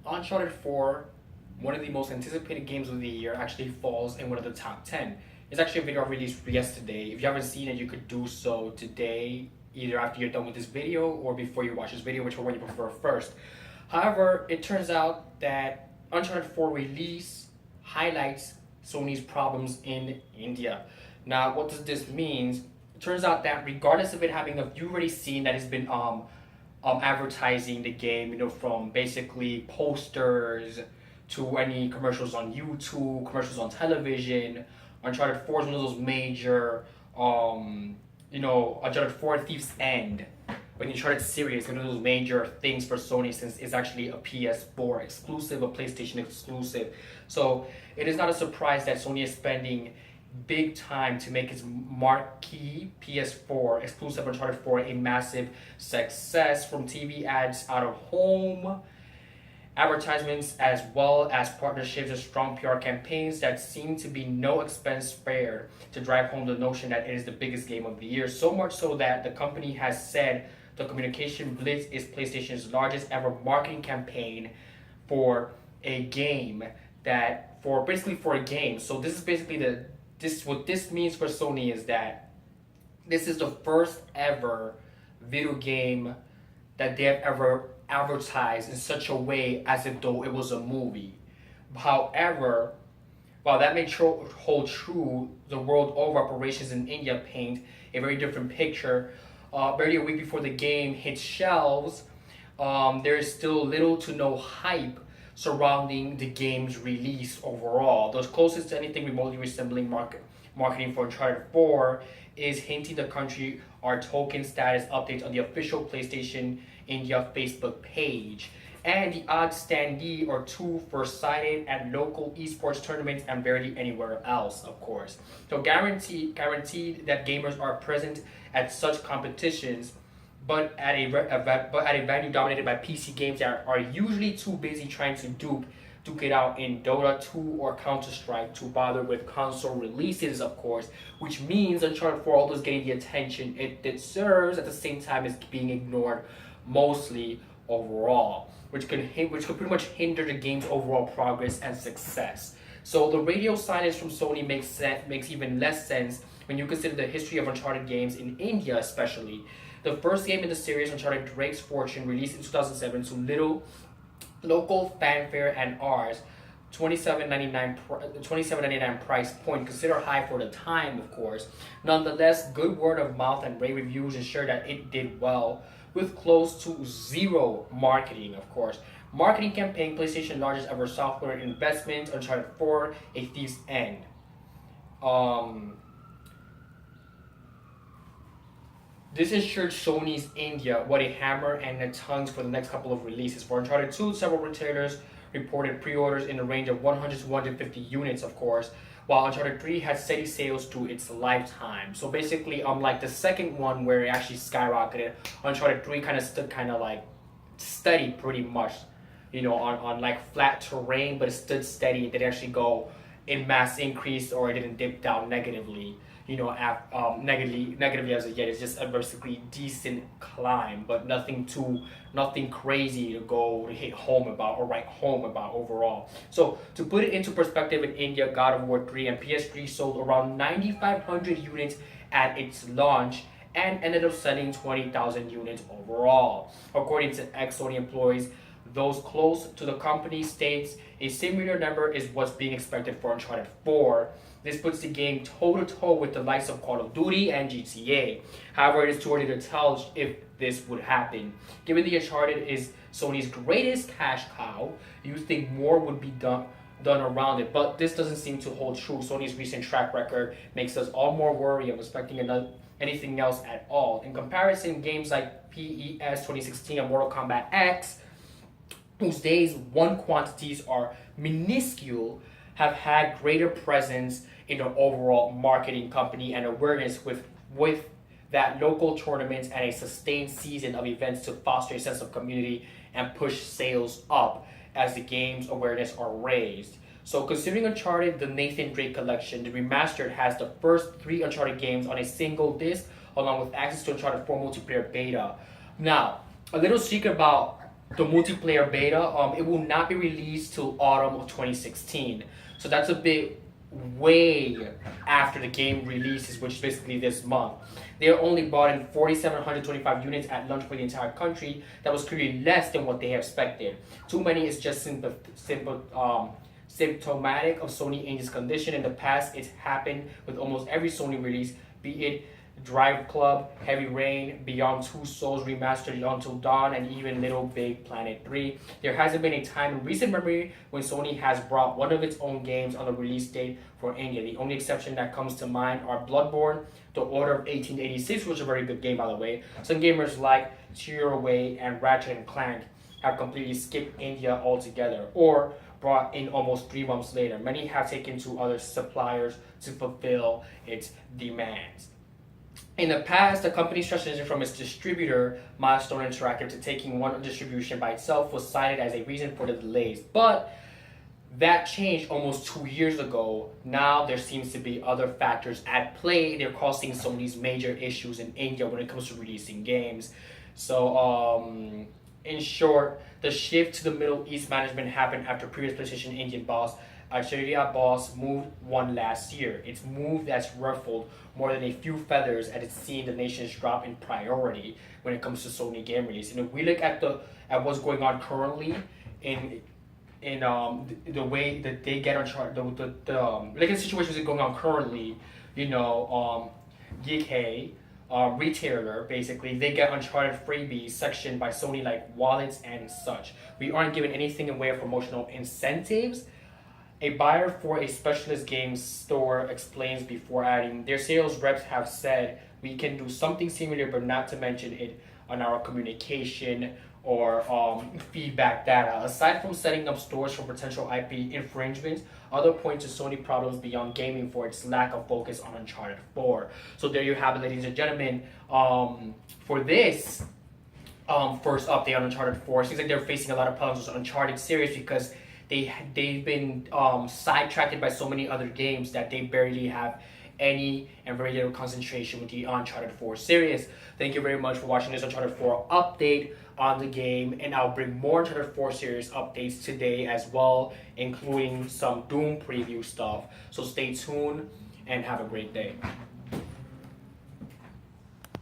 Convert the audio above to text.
Uncharted 4, one of the most anticipated games of the year, actually falls in one of the top 10. It's actually a video I released yesterday. If you haven't seen it, you could do so today, either after you're done with this video or before you watch this video, whichever one you prefer first. However, it turns out that Uncharted 4 release highlights Sony's problems in India. Now, what does this mean? It turns out that regardless of it having you've already seen that it's been advertising the game, from basically posters to any commercials on YouTube, commercials on television. Uncharted 4 is one of those major, Uncharted 4 Thief's End. When Uncharted series, one of those major things for Sony since it's actually a PS4 exclusive, a PlayStation exclusive. So it is not a surprise that Sony is spending big time to make its marquee PS4 exclusive Uncharted 4 a massive success, from TV ads out of home, advertisements, as well as partnerships and strong PR campaigns that seem to be no expense spared to drive home the notion that it is the biggest game of the year. So much so that the company has said the Communication Blitz is PlayStation's largest ever marketing campaign for a game for a game. So this is basically what this means for Sony is that this is the first ever video game that they have ever advertised in such a way as if though it was a movie. However, while that may hold true, the world over, operations in India paint a very different picture. Barely a week before the game hits shelves, there is still little to no hype surrounding the game's release overall. The closest to anything remotely resembling marketing for Uncharted 4 is hinting the country are token status updates on the official PlayStation India Facebook page, and the odd standee or two for sighted at local esports tournaments and barely anywhere else, of course. So guaranteed that gamers are present at such competitions, but at a venue dominated by PC games that are usually too busy trying to duke it out in Dota 2 or Counter-Strike to bother with console releases, of course, which means Uncharted 4, although it's getting the attention it deserves, at the same time is being ignored mostly overall, which could pretty much hinder the game's overall progress and success. So the radio silence from Sony makes even less sense when you consider the history of Uncharted games in India, especially. The first game in the series, Uncharted Drake's Fortune, released in 2007 to little local fanfare and ours, $27.99 price point, considered high for the time, of course. Nonetheless, good word of mouth and rave reviews ensure that it did well, with close to zero marketing, of course. Marketing campaign, PlayStation largest ever software investment, Uncharted 4, A Thief's End. This ensured Sony's India what a hammer and a tongues for the next couple of releases. For Uncharted 2, several retailers reported pre-orders in the range of 100 to 150 units, of course, while Uncharted 3 had steady sales through its lifetime. So basically, unlike the second one where it actually skyrocketed, Uncharted 3 kind of stood steady pretty much, on like flat terrain, but it stood steady. It didn't actually go in mass increase, or it didn't dip down negatively. Negatively as of yet. It's just a basically decent climb, but nothing crazy to hit home about or write home about overall. So to put it into perspective, in India, God of War 3 and PS3 sold around 9,500 units at its launch and ended up selling 20,000 units overall. According to ex-Sony employees, those close to the company states a similar number is what's being expected for Uncharted 4. This puts the game toe-to-toe with the likes of Call of Duty and GTA. However, it is too early to tell if this would happen. Given the Uncharted is Sony's greatest cash cow, you think more would be done around it, but this doesn't seem to hold true. Sony's recent track record makes us all more worried of expecting anything else at all. In comparison, games like PES 2016 and Mortal Kombat X, whose days one quantities are minuscule, have had greater presence in the overall marketing company and awareness with that local tournaments and a sustained season of events to foster a sense of community and push sales up as the game's awareness are raised. So considering Uncharted, the Nathan Drake collection, the remastered has the first 3 Uncharted games on a single disc, along with access to Uncharted 4 multiplayer beta. Now, a little secret about the multiplayer beta, it will not be released till autumn of 2016. So that's a bit way after the game releases, which is basically this month. They only bought in 4,725 units at launch for the entire country. That was clearly less than what they have expected. Too many is just symptomatic of Sony India's condition. In the past, it's happened with almost every Sony release, be it Drive Club, Heavy Rain, Beyond Two Souls Remastered, Until Dawn, and even Little Big Planet 3. There hasn't been a time in recent memory when Sony has brought one of its own games on the release date for India. The only exception that comes to mind are Bloodborne, The Order of 1886, which is a very good game by the way. Some gamers like Tearaway and Ratchet & Clank have completely skipped India altogether, or brought in almost 3 months later. Many have taken to other suppliers to fulfill its demands. In the past, the company's transition from its distributor, Milestone Interactive, to taking one distribution by itself was cited as a reason for the delays. But that changed almost 2 years ago. Now there seems to be other factors at play. They're causing Sony's major issues in India when it comes to releasing games. So, in short, the shift to the Middle East management happened after previous PlayStation Indian boss, Acharya Boss, moved one last year. It's move that's ruffled more than a few feathers, as it's seen the nation's drop in priority when it comes to Sony game release. And if we look at what's going on currently in the way that they get Uncharted, like the situations that are going on currently, GK, retailer, basically, they get Uncharted freebies sectioned by Sony like wallets and such. We aren't given anything in way of promotional incentives. A buyer for a specialist games store explains before adding, their sales reps have said we can do something similar, but not to mention it on our communication or feedback data. Aside from setting up stores for potential IP infringements, other point to Sony problems beyond gaming for its lack of focus on Uncharted 4. So there you have it, ladies and gentlemen. For this first update on Uncharted 4, it seems like they're facing a lot of problems with Uncharted series because they've been sidetracked by so many other games that they barely have any and very little concentration with the Uncharted 4 series. Thank you very much for watching this Uncharted 4 update on the game, and I'll bring more Uncharted 4 series updates today as well, including some Doom preview stuff. So stay tuned and have a great day.